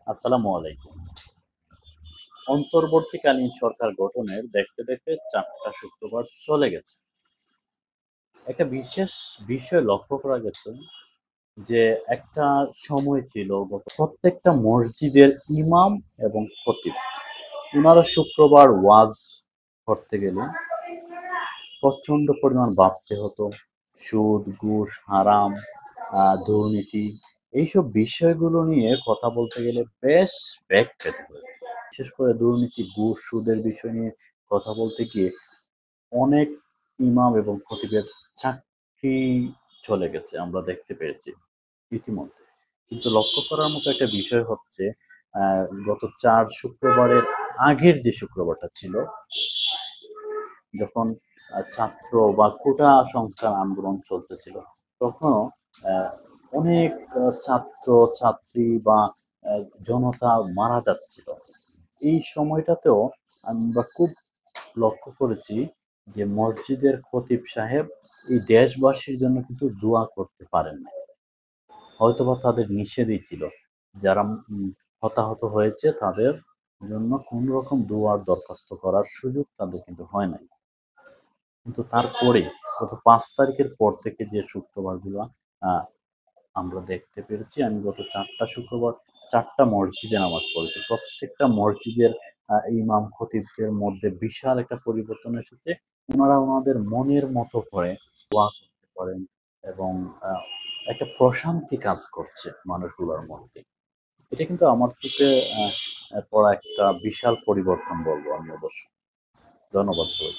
আসসালামু আলাইকুম। অন্তর্বর্তীকালীন সরকার গঠনের দেখতে দেখতে ৪টা শুক্রবার চলে গেছে। একটা বিশেষ বিষয় লক্ষ্য করা গেছে যে একটা সময় ছিল প্রত্যেকটা মসজিদের ইমাম এবং খতিব উনারা শুক্রবার ওয়াজ করতে গেলে প্রচণ্ড পরিমাণ ভাবতে হতো। সুদ, ঘুষ, হারাম, দুর্নীতি এইসব বিষয়গুলো নিয়ে কথা বলতে গেলে বেশ বেগ পেতে হয়। বিশেষ করে দুর্নীতি, ঘুষ, সুদের বিষয় নিয়ে কথা বলতে গিয়ে অনেক ইমাম এবং খতিবের চাকরি চলে গেছে আমরা দেখতে পেয়েছি ইতিমধ্যে। কিন্তু লক্ষ্য করার মতো একটা বিষয় হচ্ছে গত ৪ শুক্রবারের আগের যে শুক্রবারটা ছিল, যখন ছাত্র বা কোটা সংস্কার আন্দোলন চলতেছিল, তখনও আহ, অনেক ছাত্র ছাত্রী বা জনতা মারা যাচ্ছিল। এই সময়টাতেও আমরা খুব লক্ষ্য করেছি যে মসজিদের খতিব সাহেব এই দেশবাসীর জন্য কিন্তু দোয়া করতে পারেন না। হয়তোবা তাদের নিষেধই ছিল। যারা হতাহত হয়েছে তাদের জন্য কোন রকম দোয়ার দরখাস্ত করার সুযোগ তাদের কিন্তু হয় নাই। কিন্তু তারপরে গত ৫ তারিখের পর থেকে যে শুক্রবারগুলো আহ, আমরা দেখতে পেরেছি, আমি গত ৪টা শুক্রবার ৪টা মসজিদে নামাজ পড়েছি। প্রত্যেকটা মসজিদের ইমাম খতিবদের মধ্যে বিশাল একটা পরিবর্তন এসেছে। ওনারা ওনাদের মনের মতো করে দোয়া করতে পারেন এবং আহ, একটা প্রশান্তি কাজ করছে মানুষগুলোর মধ্যে। এটা কিন্তু আমার চোখে পড়া একটা বিশাল পরিবর্তন বলবো আমি অবশ্য। ধন্যবাদ সবাই।